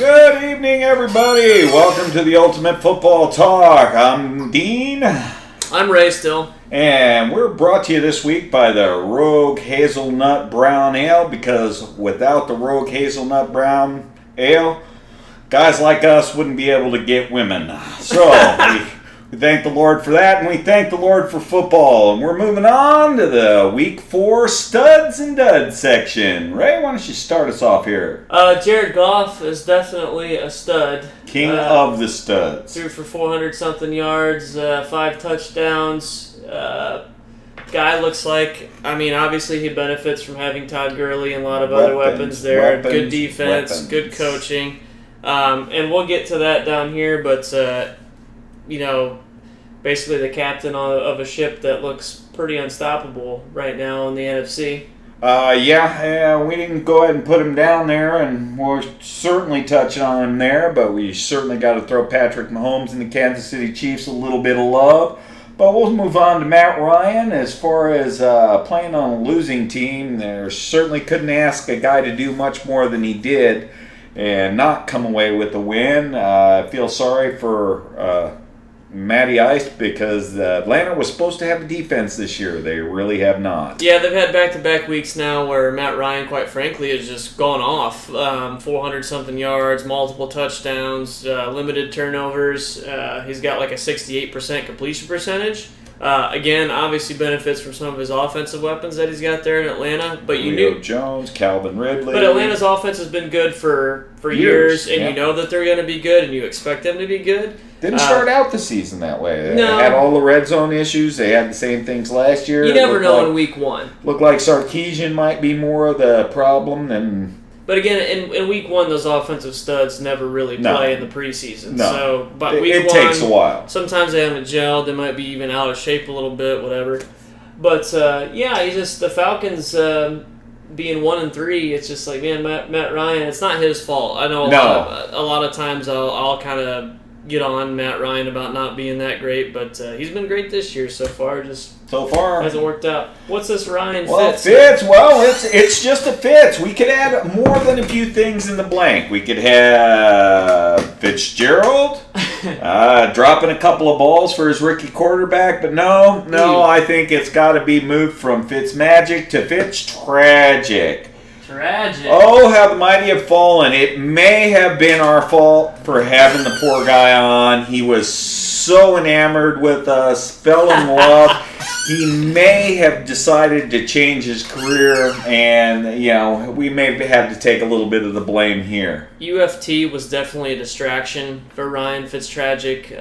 Good evening, everybody. Welcome to the Ultimate Football Talk. I'm Dean. I'm Ray still. And we're brought to you this week by the Rogue Hazelnut Brown Ale, because without the Rogue Hazelnut Brown Ale, guys like us wouldn't be able to get women. So we thank the Lord for that, and we thank the Lord for football. And we're moving on to the Week 4 Studs and Duds section. Ray, why don't you start us off here? Jared Goff is definitely a stud. King of the studs. Threw for 400-something yards, 5 touchdowns. Guy looks like, obviously he benefits from having Todd Gurley and a lot of other weapons there. Good defense, good coaching. And we'll get to that down here, but, basically the captain of a ship that looks pretty unstoppable right now in the NFC. We didn't go ahead and put him down there, and we'll certainly touch on him there, but we certainly got to throw Patrick Mahomes and the Kansas City Chiefs a little bit of love. But we'll move on to Matt Ryan. As far as playing on a losing team, there certainly couldn't ask a guy to do much more than he did and not come away with the win. I feel sorry for Matty Ice, because Atlanta was supposed to have a defense this year. They really have not. Yeah, they've had back-to-back weeks now where Matt Ryan, quite frankly, has just gone off. 400-something yards, multiple touchdowns, limited turnovers. He's got like a 68% completion percentage. Again, obviously benefits from some of his offensive weapons that he's got there in Atlanta. But Julio Jones, Calvin Ridley. But Atlanta's offense has been good for years, and you know that they're going to be good, and you expect them to be good. Didn't start out the season that way. No. They had all the red zone issues. They had the same things last year. You never know in week one. Looked like Sarkisian might be more of the problem than... But again, in week one, those offensive studs never really play in the preseason. No. So, but week it one, takes a while. Sometimes they haven't gelled. They might be even out of shape a little bit, whatever. But, the Falcons... being 1-3, it's just like, man, Matt Ryan, it's not his fault. I know a lot of times I'll kind of get on Matt Ryan about not being that great, but he's been great this year so far. So far hasn't worked out. What's this Ryan Fitz? Fitz. Well, it's just a Fitz. We could add more than a few things in the blank. We could have Fitzgerald dropping a couple of balls for his rookie quarterback, but no, I think it's got to be moved from Fitzmagic to Fitztragic. Tragic. Oh, how the mighty have fallen. It may have been our fault for having the poor guy on. He was so enamored with us, fell in love. He may have decided to change his career, and, we may have to take a little bit of the blame here. UFT was definitely a distraction for Ryan Fitztragic,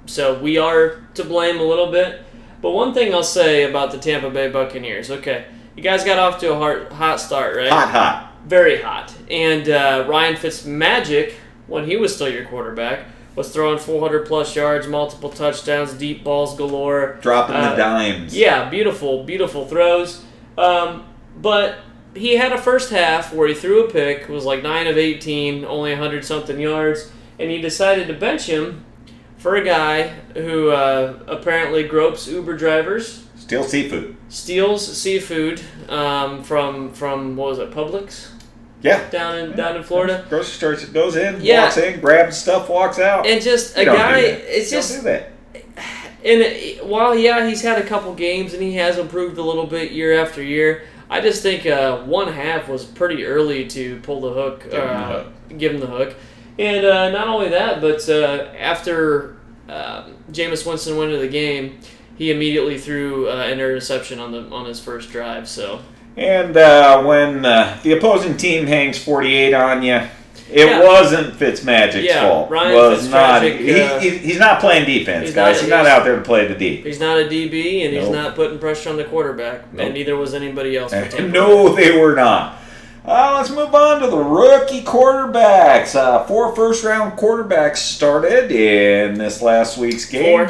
so we are to blame a little bit. But one thing I'll say about the Tampa Bay Buccaneers, okay, you guys got off to a hot start, right? Hot. Very hot. And Ryan Fitzmagic, when he was still your quarterback, was throwing 400-plus yards, multiple touchdowns, deep balls galore. Dropping the dimes. Yeah, beautiful, beautiful throws. But he had a first half where he threw a pick, was like 9 of 18, only 100-something yards, and he decided to bench him for a guy who apparently gropes Uber drivers. Steals seafood from what was it, Publix? Yeah. Down in Florida. Grocery store, goes in, walks in, grabs stuff, walks out. And just a guy, it's just... Don't do that. And while, he's had a couple games and he has improved a little bit year after year, I just think one half was pretty early to pull the hook, give him the hook. And not only that, but after Jameis Winston went into the game, he immediately threw an interception on his first drive. So, and when the opposing team hangs 48 on you, it wasn't Fitzmagic's fault. Ryan was not. Fitztragic, he's not playing defense, guys. He's not out there to play the deep. He's not a DB, and he's not putting pressure on the quarterback, and neither was anybody else. No, they were not. Let's move on to the rookie quarterbacks. 4 first-round quarterbacks started in this last week's game.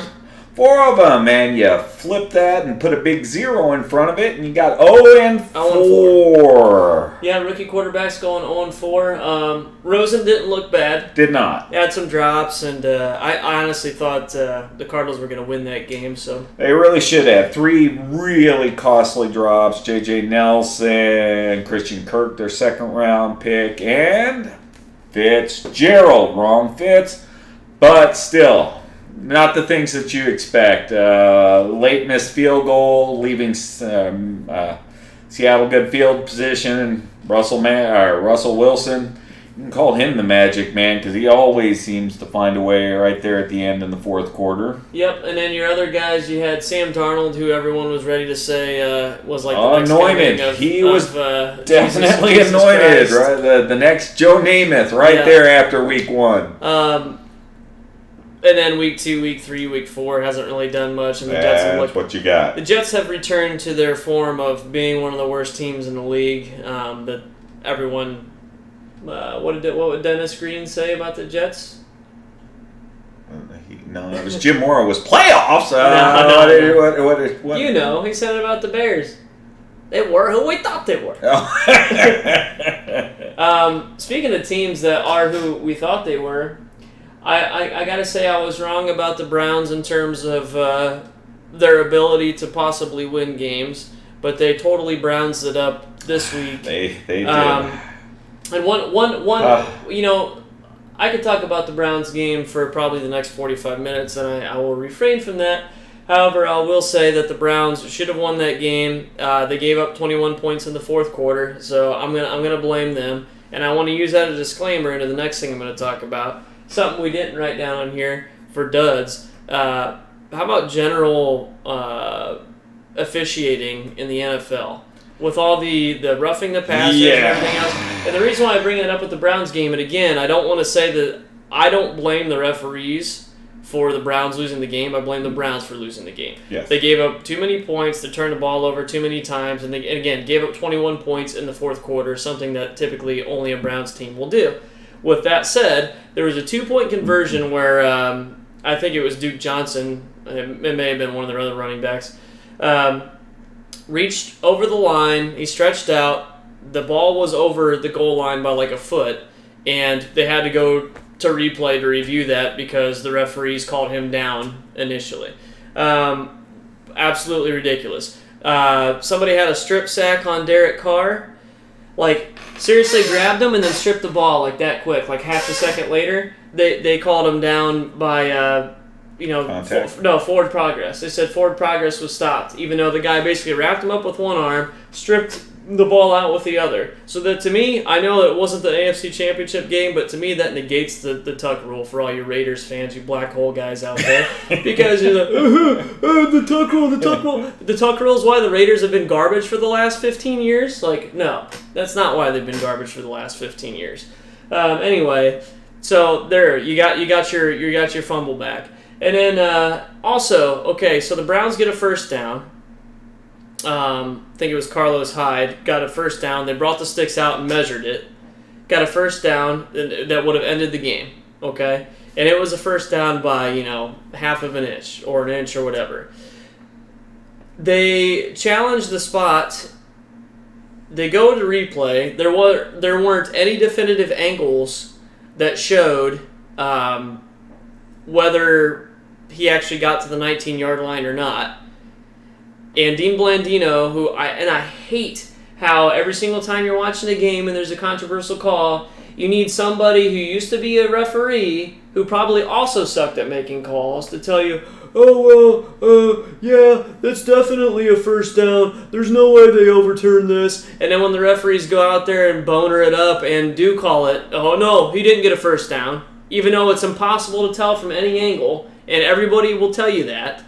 4 of them, and you flip that and put a big 0 in front of it, and you got 0-4. Yeah, rookie quarterbacks going 0-4. Rosen didn't look bad. Did not. Had some drops, and I honestly thought the Cardinals were going to win that game. So they really should have. 3 really costly drops. J.J. Nelson, Christian Kirk, their second-round pick, and Fitzgerald, wrong Fitz, but still, not the things that you expect. Late missed field goal, leaving Seattle good field position. Russell Wilson, you can call him the magic man because he always seems to find a way right there at the end in the fourth quarter. Yep, and then your other guys, you had Sam Darnold, who everyone was ready to say was like the next anointed. He was definitely Jesus anointed, Christ. right? The next Joe Namath, right there after week 1. And then week 2, week 3, week 4 hasn't really done much, and the Jets have looked. What you got? The Jets have returned to their form of being one of the worst teams in the league. That everyone. What would Dennis Green say about the Jets? No, it was Jim Mora was playoffs. What? You know, he said it about the Bears. They were who we thought they were. Oh. Speaking of teams that are who we thought they were, I gotta say I was wrong about the Browns in terms of their ability to possibly win games, but they totally Browns it up this week. They did. And you know, I could talk about the Browns game for probably the next 45 minutes, and I will refrain from that. However, I will say that the Browns should have won that game. They gave up 21 points in the fourth quarter, so I'm gonna blame them. And I want to use that as a disclaimer into the next thing I'm going to talk about. Something we didn't write down on here for duds. How about general officiating in the NFL? With all the roughing the passer and everything else. And the reason why I bring it up with the Browns game, and again, I don't want to say that I don't blame the referees for the Browns losing the game. I blame the Browns for losing the game. Yes. They gave up too many points. They turned the ball over too many times. And again, gave up 21 points in the fourth quarter, something that typically only a Browns team will do. With that said, there was a 2-point conversion where I think it was Duke Johnson. It may have been one of their other running backs. Reached over the line. He stretched out. The ball was over the goal line by like a foot, and they had to go to replay to review that because the referees called him down initially. Absolutely ridiculous. Somebody had a strip sack on Derek Carr. Like, seriously grabbed him and then stripped the ball like that quick. Like half a second later, they called him down by... forward progress. They said forward progress was stopped, even though the guy basically wrapped him up with one arm, stripped the ball out with the other. So that to me, I know it wasn't the AFC Championship game, but to me that negates the tuck rule for all you Raiders fans, you black hole guys out there. Because you're like, the tuck rule. The tuck rule is why the Raiders have been garbage for the last 15 years? Like, no, that's not why they've been garbage for the last 15 years. Anyway, so there, you got your fumble back. And then also, okay, so the Browns get a first down. I think it was Carlos Hyde got a first down. They brought the sticks out and measured it. Got a first down that would have ended the game, okay? And it was a first down by, half of an inch or an inch or whatever. They challenged the spot. They go to replay. There weren't any definitive angles that showed whether he actually got to the 19-yard line or not. And Dean Blandino, I hate how every single time you're watching a game and there's a controversial call, you need somebody who used to be a referee who probably also sucked at making calls to tell you, yeah, that's definitely a first down. There's no way they overturned this. And then when the referees go out there and boner it up and do call it, oh no, he didn't get a first down, even though it's impossible to tell from any angle, and everybody will tell you that,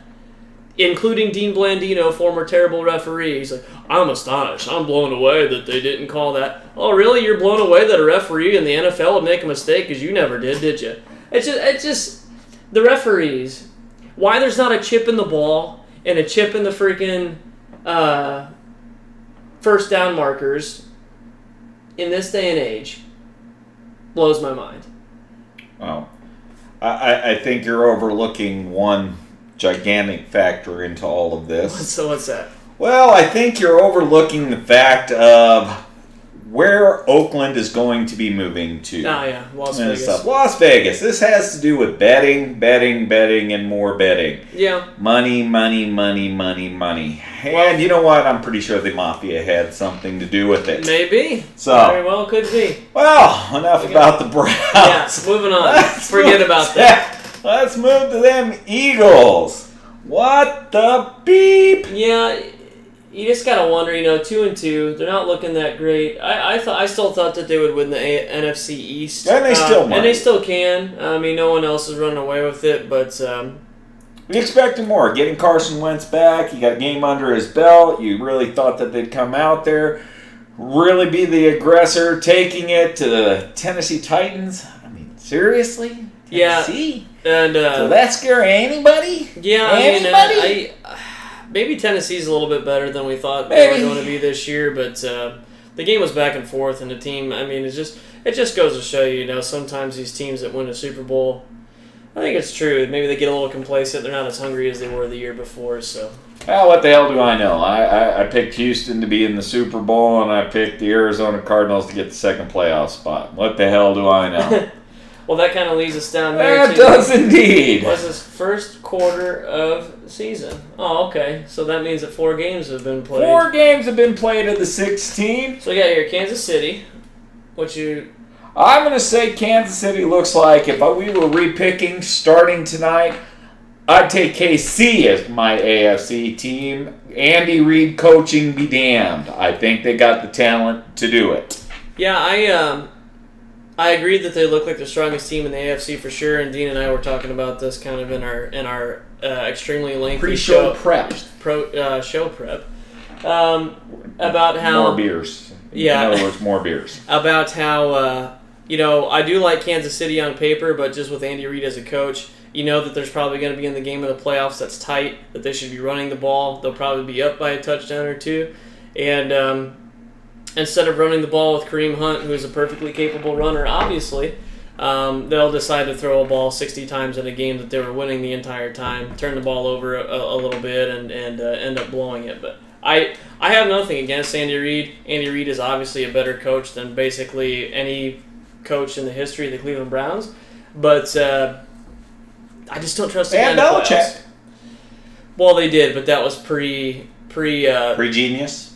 including Dean Blandino, former terrible referee. He's like, I'm astonished. I'm blown away that they didn't call that. Oh, really? You're blown away that a referee in the NFL would make a mistake because you never did you? It's just the referees. Why there's not a chip in the ball and a chip in the freaking first down markers in this day and age blows my mind. Well, I think you're overlooking one gigantic factor into all of this. So what's that? Well, I think you're overlooking the fact of where Oakland is going to be moving to. Oh, yeah, Las and Vegas. stuff. Las Vegas. This has to do with betting, and more betting. Yeah. Money. And you know what? I'm pretty sure the Mafia had something to do with it. Maybe. So, very well could be. Well, enough about the Browns. Yeah, moving on. Forget about that. Let's move to them Eagles. What the beep? Yeah, you just gotta wonder. 2-2. They're not looking that great. I still thought that they would win the NFC East, And they still might. and they still can. I mean, no one else is running away with it, but. We expected more. Getting Carson Wentz back, he got a game under his belt. You really thought that they'd come out there, really be the aggressor, taking it to the Tennessee Titans. I mean, seriously? Tennessee? Yeah. And so that scare anybody? Yeah, anybody? Maybe Tennessee's a little bit better than we thought they were going to be this year, but the game was back and forth, and the team. I mean, it just goes to show you, sometimes these teams that win a Super Bowl. I think it's true. Maybe they get a little complacent. They're not as hungry as they were the year before. So. Well, what the hell do I know? I picked Houston to be in the Super Bowl, and I picked the Arizona Cardinals to get the second playoff spot. What the hell do I know? Well, that kind of leads us down there. That does indeed. It was his first quarter of season. Oh, okay. So that means that 4 games have been played. 4 games have been played of the 16. So we got here Kansas City, I'm going to say Kansas City looks like if we were repicking starting tonight, I'd take KC as my AFC team. Andy Reid coaching be damned. I think they got the talent to do it. Yeah, I agree that they look like the strongest team in the AFC for sure. And Dean and I were talking about this kind of in our extremely lengthy pre-show prep. Show prep about how more beers. Yeah, in other words, more beers. About how I do like Kansas City on paper, but just with Andy Reid as a coach, that there's probably going to be in the game of the playoffs that's tight, that they should be running the ball. They'll probably be up by a touchdown or two. And instead of running the ball with Kareem Hunt, who is a perfectly capable runner, obviously, they'll decide to throw a ball 60 times in a game that they were winning the entire time, turn the ball over a little bit, and end up blowing it. But I have nothing against Andy Reid. Andy Reid is obviously a better coach than basically any coach in the history of the Cleveland Browns. But I just don't trust him in the playoffs. Belichick. Well, they did, but that was pre-genius,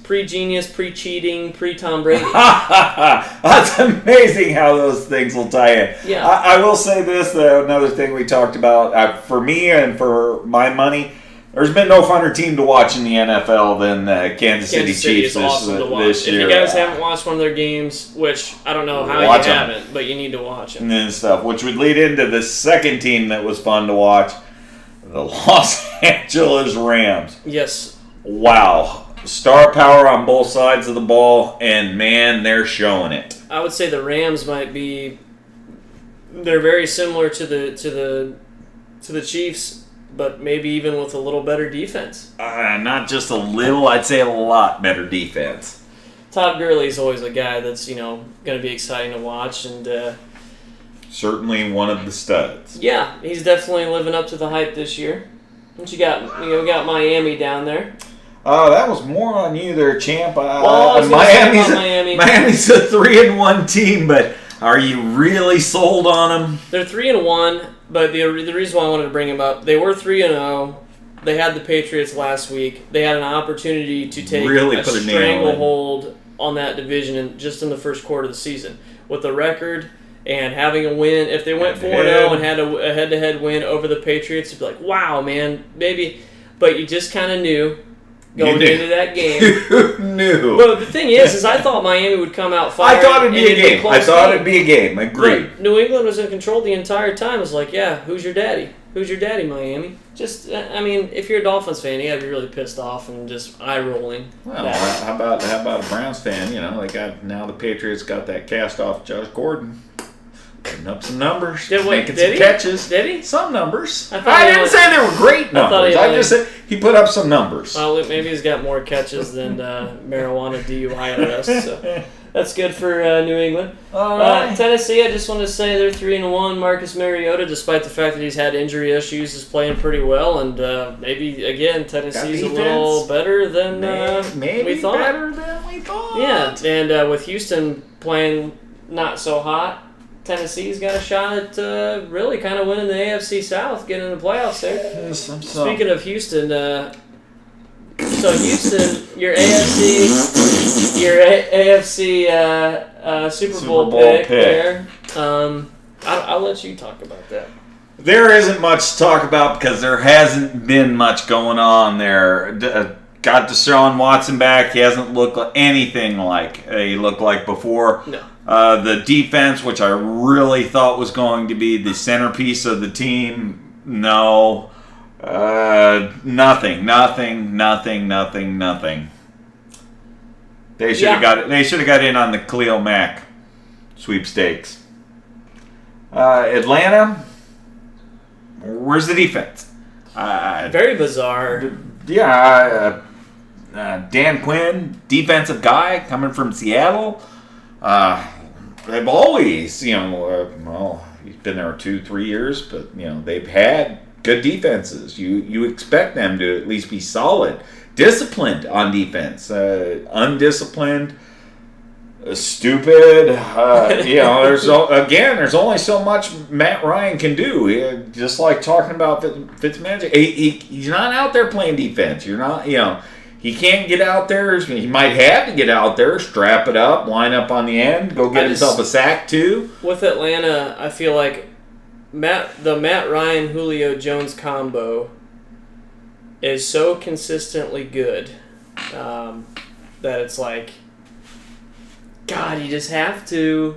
pre-cheating, pre-Tom Brady. That's amazing how those things will tie in. Yeah. I will say this, though, another thing we talked about, for me and for my money, there's been no funner team to watch in the NFL than Kansas City Chiefs this year. If you guys haven't watched one of their games, which I don't know how you haven't, but you need to watch them. And stuff, which would lead into the second team that was fun to watch, the Los Angeles Rams. Yes. Wow. Star power on both sides of the ball, and man, they're showing it. I would say the Rams might be. They're very similar to the Chiefs, but maybe even with a little better defense. Not just a little, I'd say a lot better defense. Todd Gurley's always a guy that's going to be exciting to watch, and certainly one of the studs. Yeah, he's definitely living up to the hype this year. What you got? We got Miami down there. That was more on you there, champ. Miami's a 3-1 team, but are you really sold on them? They're 3-1, but the reason why I wanted to bring them up, they were 3-0. They had the Patriots last week. They had an opportunity to take a stranglehold on that division just in the first quarter of the season. With the record and having a win, if they went 4-0 and had a head-to-head win over the Patriots, you'd be like, wow, man, maybe. But you just kind of knew going into that game. You knew. But the thing is I thought Miami would come out firing. I thought it'd be a game. Agreed. But New England was in control the entire time. It was like, yeah, who's your daddy? Who's your daddy, Miami? Just, if you're a Dolphins fan, you got to be really pissed off and just eye-rolling. Well, how about a Browns fan? Now the Patriots got that cast off Josh Gordon. Putting up some numbers, making some catches. Did he? Some numbers. I didn't say they were great numbers. I just said he put up some numbers. Well, maybe he's got more catches than marijuana DUI arrests. So that's good for New England. All right. Tennessee, I just want to say they're 3-1. Marcus Mariota, despite the fact that he's had injury issues, is playing pretty well. And maybe, again, Tennessee's a little better than we thought. Better than we thought. Yeah, and with Houston playing not so hot, Tennessee's got a shot at really kind of winning the AFC South, getting in the playoffs there. Speaking of Houston, so Houston, your AFC Super Bowl pick there. I'll let you talk about that. There isn't much to talk about because there hasn't been much going on there. Got Deshaun Watson back. He hasn't looked anything like he looked like before. No. The defense, which I really thought was going to be the centerpiece of the team, no. Nothing. They should have got it. They should have got in on the Khalil Mack sweepstakes. Atlanta, where's the defense? Very bizarre. Yeah, Dan Quinn, defensive guy coming from Seattle. They've always, he's been there 2-3 years, but they've had good defenses. You expect them to at least be solid, disciplined on defense. Undisciplined, stupid. There's only so much Matt Ryan can do. Just like talking about Fitzmagic, he's not out there playing defense. You're not, he can't get out there. He might have to get out there, strap it up, line up on the end, go get himself a sack too. With Atlanta, I feel like the Matt Ryan Julio Jones combo is so consistently good that it's like, God, you just have to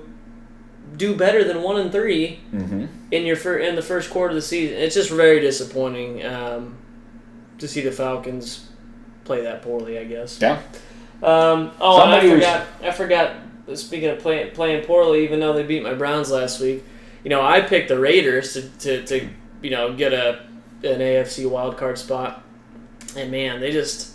do better than 1-3 in the first quarter of the season. It's just very disappointing to see the Falcons play that poorly, I guess. Yeah. I forgot. Speaking of playing poorly, even though they beat my Browns last week, I picked the Raiders to get an AFC wildcard spot, and man, they just,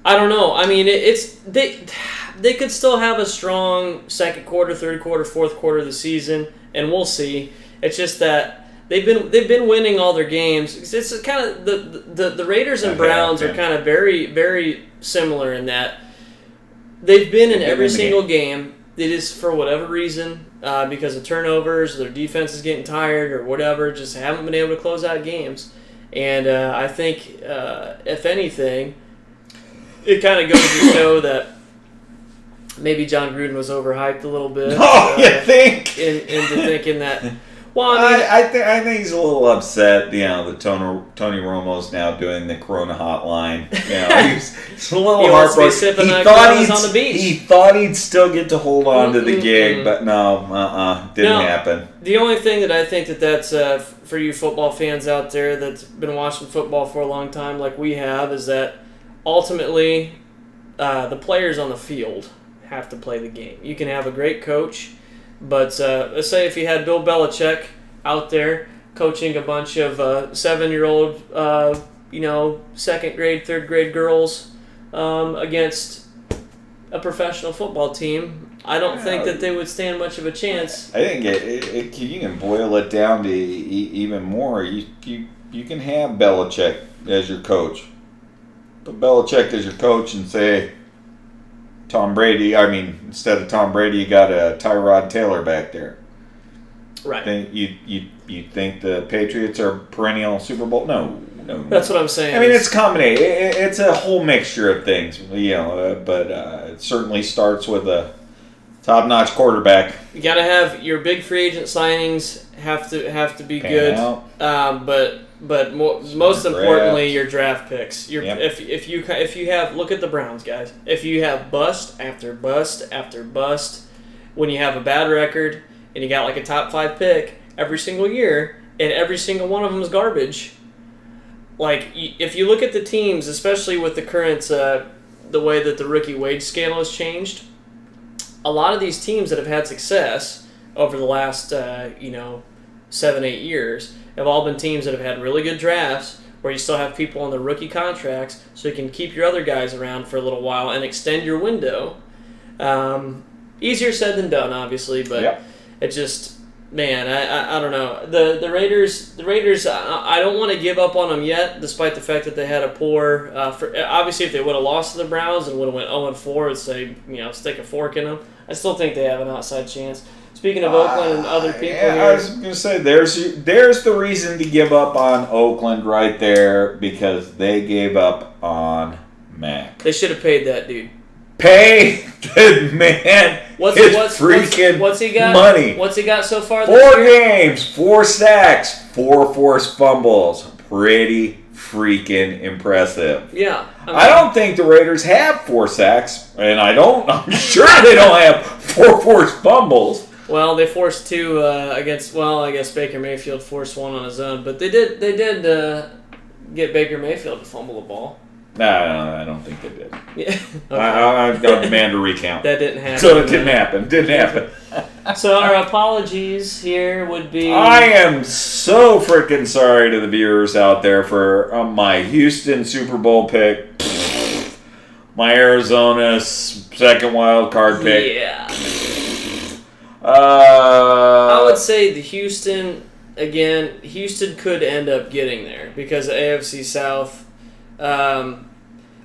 I don't know. I mean, they could still have a strong second quarter, third quarter, fourth quarter of the season, and we'll see. It's just that they've been winning all their games. It's kind of the Raiders and Browns are kind of very, very similar in that they've been in every single game. They just, for whatever reason, because of turnovers, their defense is getting tired or whatever, just haven't been able to close out games. And I think, if anything, it kind of goes to show that maybe John Gruden was overhyped a little bit. Oh, you think? Into thinking that. Well, I think he's a little upset. The Tony Romo's now doing the Corona hotline. He's a little heartbroken. He thought he'd still get to hold on to the gig, but no, didn't happen. The only thing that I think that's for you football fans out there that's been watching football for a long time, like we have, is that ultimately the players on the field have to play the game. You can have a great coach. But let's say if you had Bill Belichick out there coaching a bunch of 7-year-old, second grade, third grade girls against a professional football team, I don't think that they would stand much of a chance. I think you can boil it down to even more. You can have Belichick as your coach. Put Belichick as your coach and say, Tom Brady, instead of Tom Brady, you got a Tyrod Taylor back there. Right. You think the Patriots are perennial Super Bowl? No. That's what I'm saying. It's combination. It's a whole mixture of things, but it certainly starts with a top-notch quarterback. You got to have your big free agent signings have to be good. But most importantly, your draft picks. If you have, look at the Browns, guys. If you have bust after bust after bust, when you have a bad record and you got like a top 5 pick every single year, and every single one of them is garbage. Like if you look at the teams, especially with the current the way that the rookie wage scale has changed, a lot of these teams that have had success over the last 7-8 years have all been teams that have had really good drafts where you still have people on the rookie contracts so you can keep your other guys around for a little while and extend your window. Easier said than done, obviously, but it just, man, I don't know. The Raiders. I don't want to give up on them yet, despite the fact that they had a poor. Obviously, if they would have lost to the Browns and would have went 0-4, I'd say stick a fork in them. I still think they have an outside chance. Speaking of Oakland and other people here, I was going to say there's the reason to give up on Oakland right there, because they gave up on Mac. They should have paid that dude. Pay the man what's he got? Money. What's he got so far? 4 games, 4 sacks, 4 forced fumbles. Pretty freaking impressive. Yeah. I don't think the Raiders have 4 sacks, and I'm sure they don't have 4 forced fumbles. Well, they forced 2 against. Well, I guess Baker Mayfield forced 1 on his own, but they did get Baker Mayfield to fumble the ball. No, I don't think they did. Yeah. Okay. I've got a demand to recount. That didn't happen. So it didn't happen. So our apologies here would be... I am so freaking sorry to the viewers out there for my Houston Super Bowl pick, my Arizona second wild card pick. Yeah. I would say the Houston could end up getting there because of AFC South.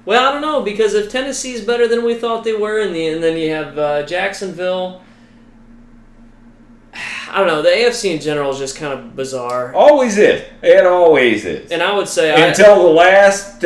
Well, I don't know, because if Tennessee's better than we thought they were, and then you have Jacksonville. I don't know. The AFC in general is just kind of bizarre. Always is. It always is. And I would say until the last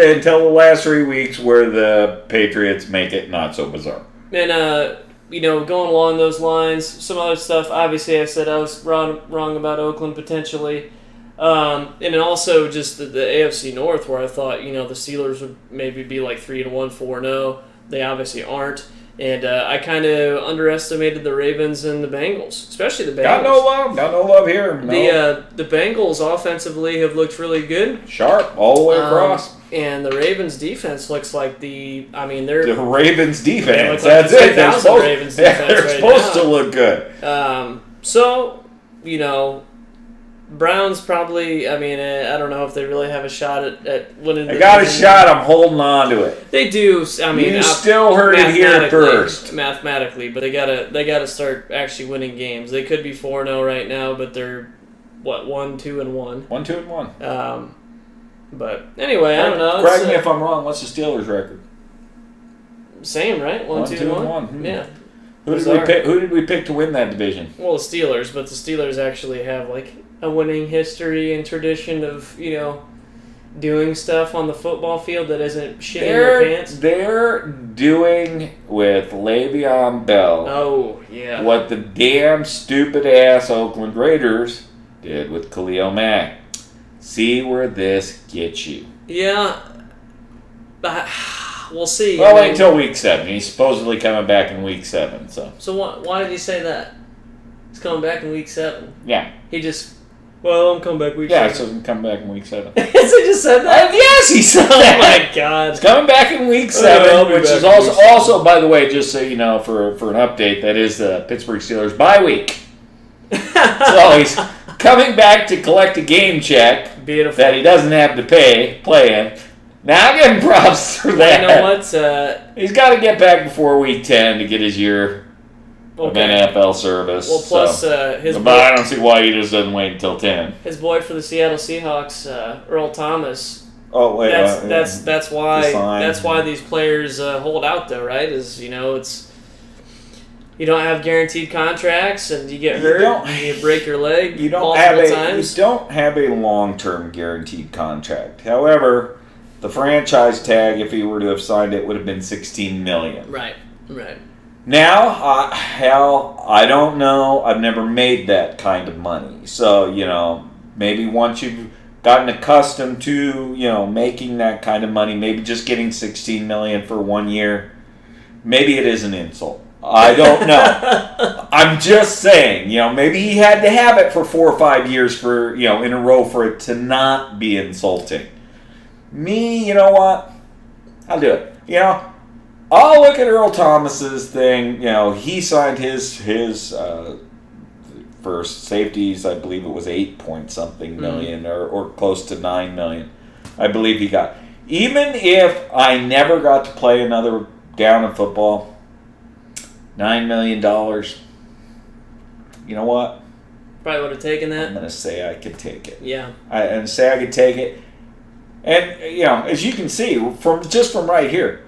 3 weeks where the Patriots make it not so bizarre. And going along those lines, some other stuff. Obviously, I said I was wrong about Oakland potentially. And then also just the AFC North, where I thought, the Steelers would maybe be like 3-1, 4-0. They obviously aren't. And I kind of underestimated the Ravens and the Bengals, especially the Bengals. Got no love here. No. The Bengals offensively have looked really good. Sharp all the way across. And the Ravens defense looks like the Ravens defense. Like that's it. They're supposed to look good. So, Browns probably, I don't know if they really have a shot at winning. They got a shot. I'm holding on to it. They do. You still heard it here first. Mathematically, but they gotta start actually winning games. They could be 4-0 right now, but they're 1-2-1. 1-2-1. But anyway, I don't know. Correct me if I'm wrong. What's the Steelers' record? Same, right? 1-2-1. Yeah. Who did we pick to win that division? Well, the Steelers, but the Steelers actually have a winning history and tradition of doing stuff on the football field that isn't shitting their pants. They're doing with Le'Veon Bell. Oh yeah. What the damn stupid ass Oakland Raiders did with Khalil Mack. See where this gets you. Yeah. We'll see. Well, wait until week 7. He's supposedly coming back in week 7. So why did he say that? He's coming back in week 7. Yeah. He just. Well, I'm coming back week 7. Yeah, so he's coming back in week 7. Has he just said that? Yes, he said that. Oh my God. He's coming back in week 7, which is also, by the way, just so you know, for an update, that is the Pittsburgh Steelers bye week. So he's coming back to collect a game check. Beautiful. That he doesn't have to play in. Now I'm giving props for that. You know what? He's got to get back before week 10 to get his year of NFL service. Well, plus his boy, but I don't see why he just doesn't wait until 10. His boy for the Seattle Seahawks, Earl Thomas. Oh wait, that's why these players hold out though, right? Is it's. You don't have guaranteed contracts, and you get hurt, and you break your leg multiple times. You don't have a long-term guaranteed contract. However, the franchise tag, if he were to have signed it, would have been $16 million. Right. Now, I don't know. I've never made that kind of money. So, maybe once you've gotten accustomed to, making that kind of money, maybe just getting $16 million for 1 year, maybe it is an insult. I don't know. I'm just saying, maybe he had to have it for 4 or 5 years in a row for it to not be insulting. Me, you know what? I'll do it. I'll look at Earl Thomas's thing. He signed his first safeties. I believe it was 8-point-something million or close to $9 million. I believe he got. Even if I never got to play another down in football, $9 million. You know what? Probably would have taken I'm that. going to say I could take it. Yeah. And say I could take it. And, as you can see, from right here,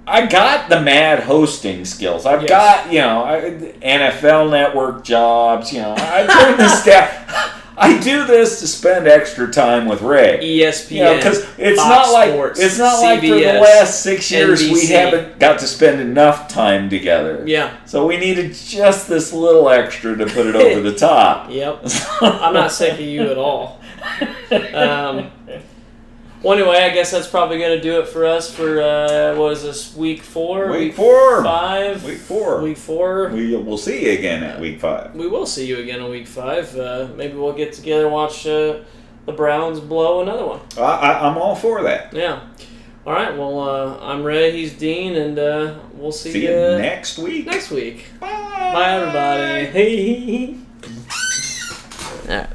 I got the mad hosting skills. I've got, NFL Network jobs. I do this stuff. I do this to spend extra time with Ray. ESPN, because it's Fox not like Sports, it's not like for the CBS, last 6 years we NBC. haven't got to spend enough time together. Yeah. So we needed just this little extra to put it over the top. Yep. I'm not sick of you at all. Well, anyway, I guess that's probably going to do it for us for, what is this, week 4? Week 4. 5? Week 4. Week 4. We'll see you again at week 5. We will see you again in week 5. Maybe we'll get together and watch the Browns blow another one. I'm all for that. Yeah. All right, well, I'm Ray, he's Dean, and we'll see you next week. Next week. Bye. Bye, everybody. Hey. All right.